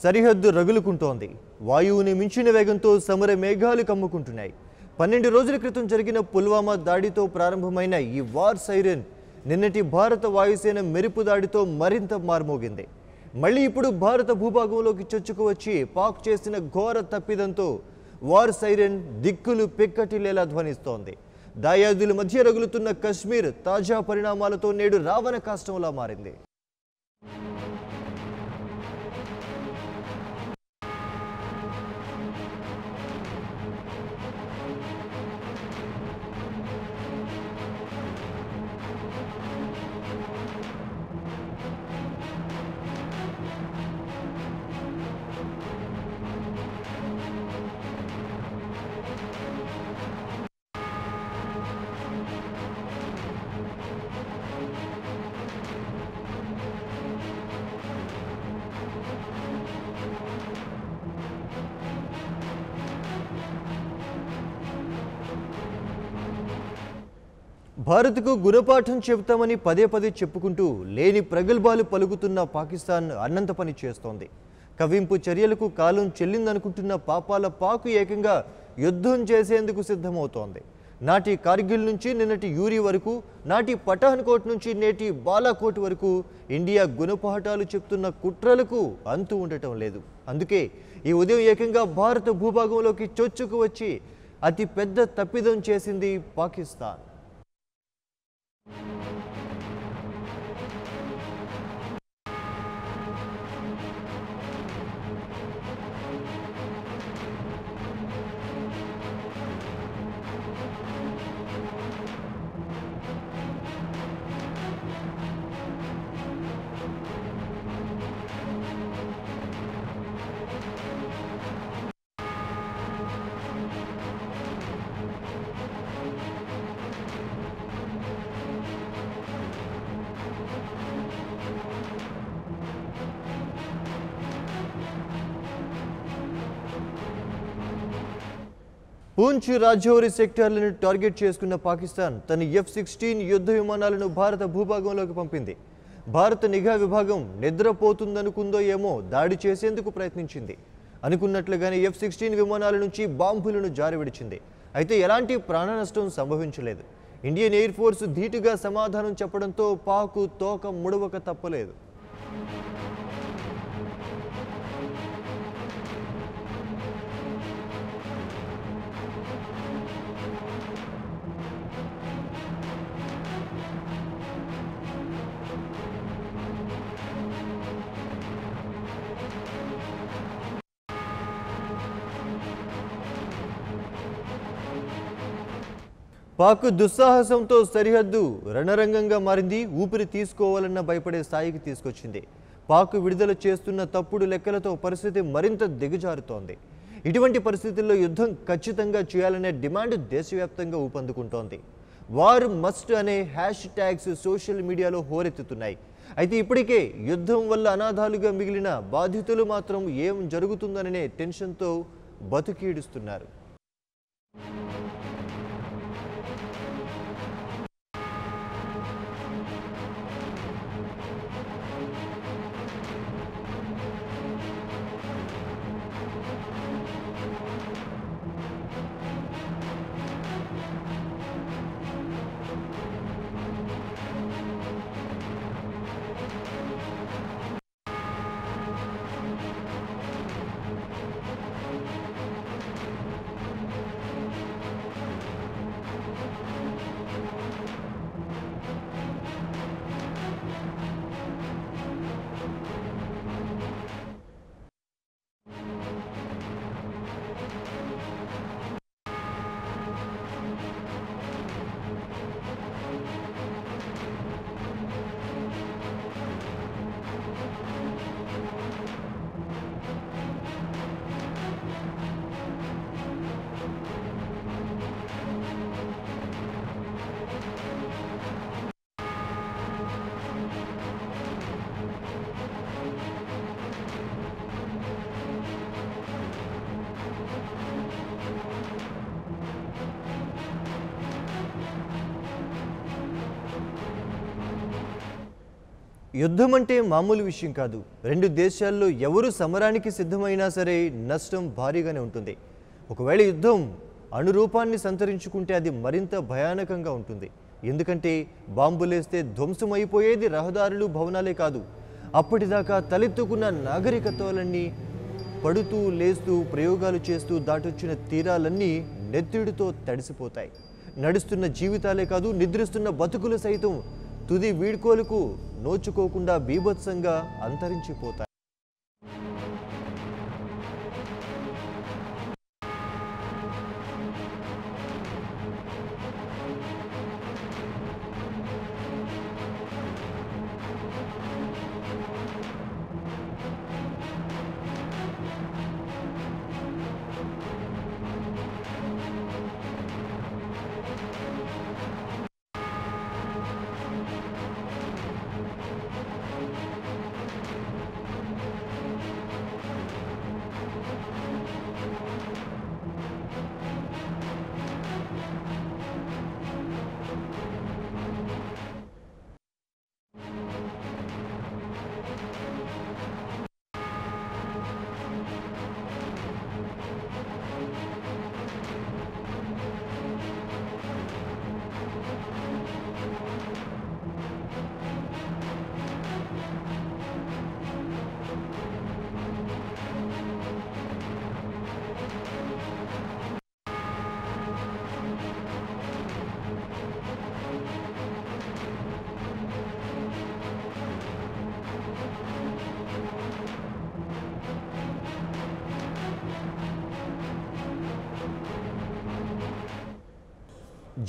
సరిహద్దు రగులుకుంటోంది. వాయువుని మించిన వేగంతో సమర మేఘాలు కమ్ముకుంటున్నాయి. 12 రోజుల క్రితం జరిగిన పుల్వామా దాడితో ప్రారంభమైన ఈ వార్ సైరన్ నిన్నటి భారత వాయుసేన మెరుపు దాడితో మరింత మార్మోగింది. మళ్ళీ ఇప్పుడు భారత భూభాగంలోకి చొచ్చుకువచ్చి పాక్ చేసిన ఘోర తప్పిదంతో వార్ సైరన్ దిక్కులు పెక్కటిల్లేలా ధ్వనిస్తోంది. దాయాదుల మధ్య రగులుతున్న కశ్మీర్ తాజా పరిణామాలతో నేడు రావణ కాష్టంలా మారింది. భారత్కు గుణపాఠం చెబుతామని పదే పదే చెప్పుకుంటూ లేని ప్రగల్భాలు పలుకుతున్న పాకిస్తాన్ అన్నంత పని చేస్తోంది. కవింపు చర్యలకు కాలం చెల్లిందనుకుంటున్న పాపాల పాకు ఏకంగా యుద్ధం చేసేందుకు సిద్ధమవుతోంది. నాటి కార్గిల్ నుంచి నిన్నటి యూరి వరకు, నాటి పఠాన్కోట్ నుంచి నేటి బాలాకోట్ వరకు ఇండియా గుణపాఠాలు చెప్తున్న కుట్రలకు అంతు ఉండటం లేదు. అందుకే ఈ ఉదయం ఏకంగా భారత భూభాగంలోకి చొచ్చుకు వచ్చి అతి పెద్ద తప్పిదం చేసింది పాకిస్తాన్. పూంచ్ రాజౌరి సెక్టార్లను టార్గెట్ చేసుకున్న పాకిస్తాన్ తన F-16 యుద్ధ విమానాలను భారత భూభాగంలోకి పంపింది. భారత నిఘా విభాగం నిద్రపోతుందనుకుందో ఏమో దాడి చేసేందుకు ప్రయత్నించింది. అనుకున్నట్లుగానే F-16 విమానాల నుంచి బాంబులను జారవిడిచింది. అయితే ఎలాంటి ప్రాణ నష్టం సంభవించలేదు. ఇండియన్ ఎయిర్ ఫోర్స్ ధీటుగా సమాధానం చెప్పడంతో పాక్ తోక ముడవక తప్పలేదు. పాక్ దుస్సాహసంతో సరిహద్దు రణరంగంగా మారింది. ఊపిరి తీసుకోవాలన్న భయపడే స్థాయికి తీసుకొచ్చింది. పాక్ విడుదల చేస్తున్న తప్పుడు లెక్కలతో పరిస్థితి మరింత దిగజారుతోంది. ఇటువంటి పరిస్థితుల్లో యుద్ధం ఖచ్చితంగా చేయాలనే డిమాండ్ దేశవ్యాప్తంగా ఊపందుకుంటోంది. వార్ మస్ట్ అనే హ్యాష్ ట్యాగ్స్ సోషల్ మీడియాలో హోరెత్తుతున్నాయి. అయితే ఇప్పటికే యుద్ధం వల్ల అనాథాలుగా మిగిలిన బాధితులు మాత్రం ఏం జరుగుతుందనే టెన్షన్తో బతుకీడుస్తున్నారు. యుద్ధం అంటే మామూలు విషయం కాదు. రెండు దేశాల్లో ఎవరు సమరానికి సిద్ధమైనా సరే నష్టం భారీగానే ఉంటుంది. ఒకవేళ యుద్ధం అణురూపాన్ని సంతరించుకుంటే అది మరింత భయానకంగా ఉంటుంది. ఎందుకంటే బాంబులేస్తే ధ్వంసమైపోయేది రహదారులు, భవనాలే కాదు, అప్పటిదాకా తలెత్తుకున్న నాగరికత్వాలన్నీ పడుతూ లేస్తూ ప్రయోగాలు చేస్తూ దాటొచ్చిన తీరాలన్నీ నెత్తిడితో తడిసిపోతాయి. నడుస్తున్న జీవితాలే కాదు, నిద్రిస్తున్న బతుకులు సైతం తుది వీడ్కోలుకు నోచుకోకుండా బీభత్సంగా అంతరించిపోతాయి.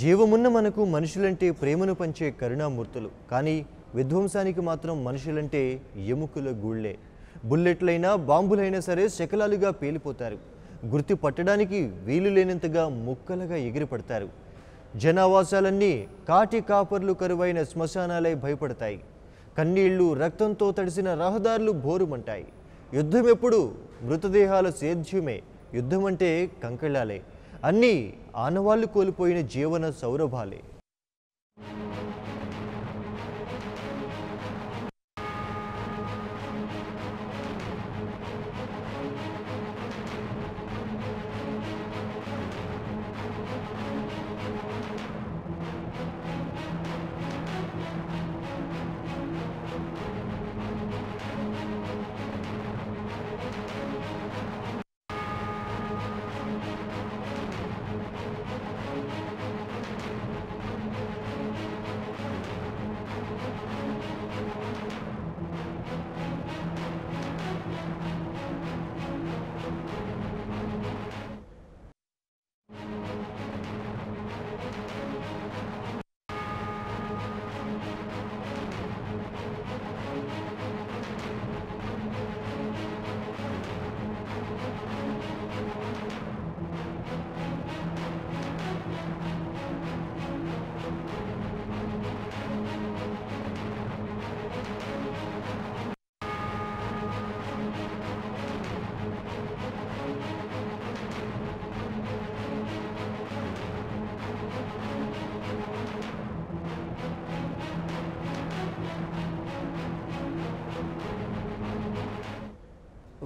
జీవమున్న మనకు మనుషులంటే ప్రేమను పంచే కరుణామూర్తులు, కానీ విధ్వంసానికి మాత్రం మనుషులంటే ఎముకల గూళ్లే. బుల్లెట్లైనా బాంబులైనా సరే శకలాలుగా పేలిపోతారు. గుర్తు పట్టడానికి వీలు లేనంతగా ముక్కలుగా ఎగిరిపడతారు. జనావాసాలన్నీ కాటి కాపర్లు కరువైన శ్మశానాలై భయపడతాయి. కన్నీళ్లు రక్తంతో తడిసిన రహదారులు బోరుమంటాయి. యుద్ధం ఎప్పుడు మృతదేహాల సేద్యమే. యుద్ధం అంటే కంకళాలే, అన్నీ ఆనవాళ్లు కోల్పోయిన జీవన సౌరభాలే.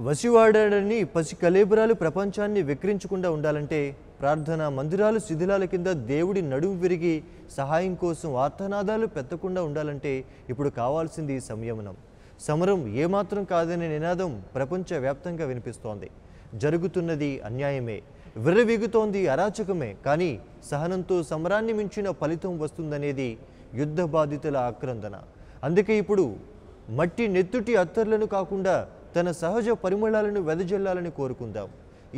వసివాడాడని పసి కలేబరాలు ప్రపంచాన్ని విక్రించకుండా ఉండాలంటే ప్రార్థనా మందిరాలు శిథిలాల కింద దేవుడి నడుము విరిగి సహాయం కోసం ఆర్తనాదాలు పెత్తకుండా ఉండాలంటే ఇప్పుడు కావాల్సింది సంయమనం. సమరం ఏమాత్రం కాదనే నినాదం ప్రపంచవ్యాప్తంగా వినిపిస్తోంది. జరుగుతున్నది అన్యాయమే, విర్రవీగుతోంది అరాచకమే, కానీ సహనంతో సమరాన్ని మించిన ఫలితం వస్తుందనేది యుద్ధ బాధితుల ఆక్రందన. అందుకే ఇప్పుడు మట్టి నెత్తుటి అత్తర్లను కాకుండా తన సహజ పరిమళాలను వెదజల్లాలని కోరుకుందాం.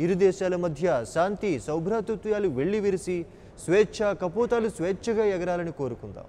ఇరు దేశాల మధ్య శాంతి సౌభ్రాతృత్వాలు వెళ్లి విరిసి స్వేచ్ఛ కపోతాలు స్వేచ్ఛగా ఎగరాలని కోరుకుందాం.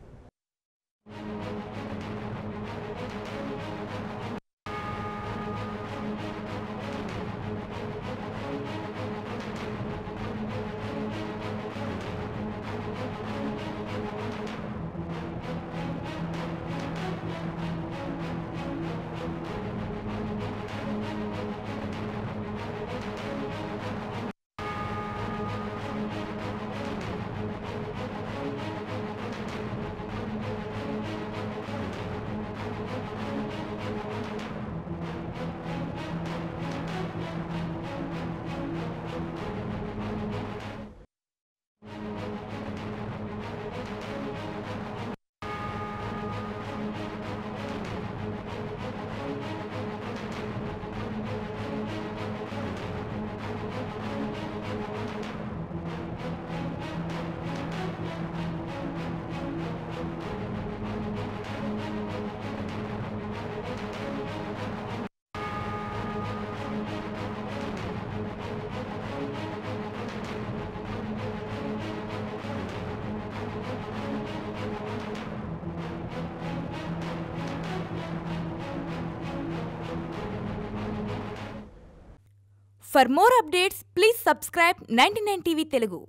For more updates, please subscribe 99 TV Telugu.